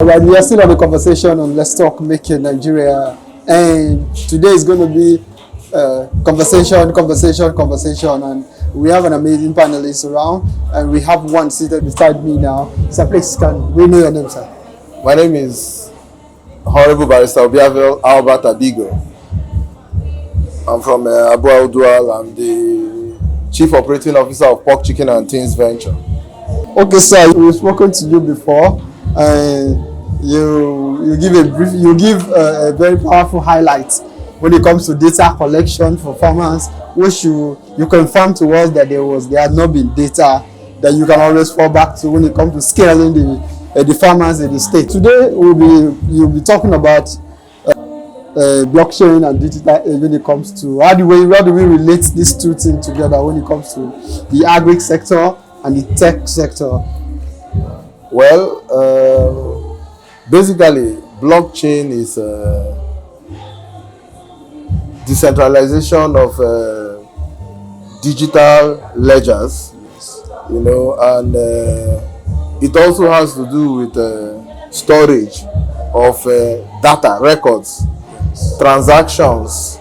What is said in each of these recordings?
Alright, we are still on the conversation on Let's Talk Making Nigeria, and today is going to be conversation, and we have an amazing panelist around, and we have one seated beside me now. So please, can we know your name, sir? My name is Honorable Barrister Obiavel Albert Abigo. I'm from Abu Dual. I'm the Chief Operating Officer of Pork, Chicken and Things Venture. Okay, sir, we've spoken to you before, and you give a very powerful highlight when it comes to data collection for farmers, which you confirm to us that there had not been data that you can always fall back to when it comes to scaling the farmers in the state. Today you'll be talking about blockchain and digital when it comes to how do we relate these two things together when it comes to the agri sector and the tech sector. Well, basically, blockchain is decentralization of digital ledgers, and it also has to do with storage of data, records, transactions,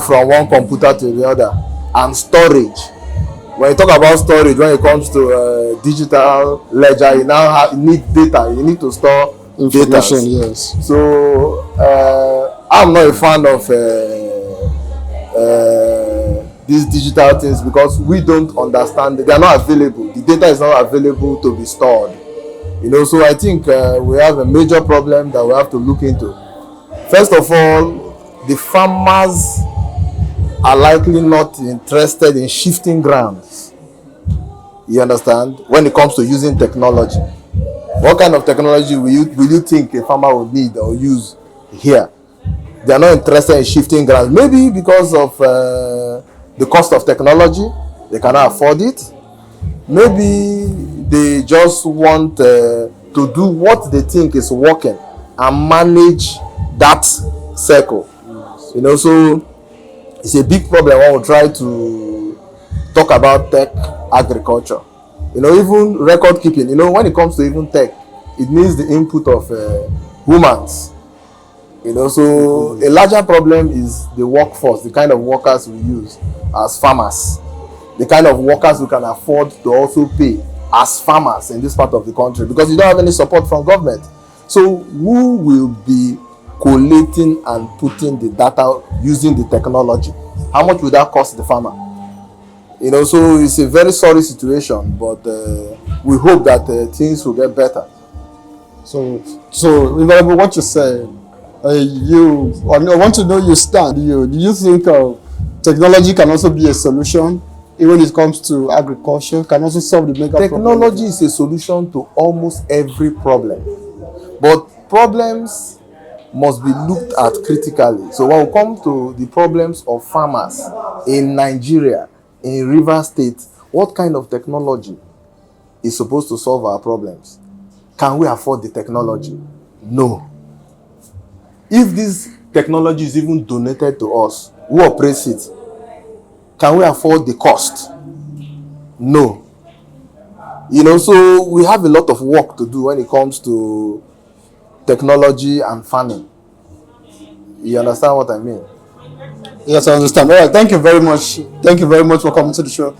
from one computer to the other, and storage. When you talk about storage, when it comes to digital ledger, you need data. You need to store Information, data. yes. So I'm not a fan of these digital things because we don't understand. They are not available. The data is not available to be stored. So I think we have a major problem that we have to look into. First of all, the farmers are likely not interested in shifting grounds. You understand? When it comes to using technology, what kind of technology will you think a farmer will need or use here? They are not interested in shifting grounds. Maybe because of the cost of technology, they cannot afford it. Maybe they just want to do what they think is working and manage that circle. So it's a big problem when we try to talk about tech agriculture. Even record keeping, when it comes to even tech, it needs the input of humans. So a larger problem is the workforce, the kind of workers we use as farmers, the kind of workers we can afford to also pay as farmers in this part of the country, because you don't have any support from government. So who will be collating and putting the data using the technology? How much will that cost the farmer? So it's a very sorry situation, but we hope that things will get better. So Invariable, what you say, I want to know your stand. Do you think technology can also be a solution, even when it comes to agriculture? Can also solve the mega problem? Technology is a solution to almost every problem, but problems must be looked at critically. So when we come to the problems of farmers in Nigeria, in Rivers State, what kind of technology is supposed to solve our problems? Can we afford the technology? No. If this technology is even donated to us, who operates it? Can we afford the cost? No. So we have a lot of work to do when it comes to technology and farming. You understand what I mean? Yes, I understand. All right, thank you very much. Thank you very much for coming to the show.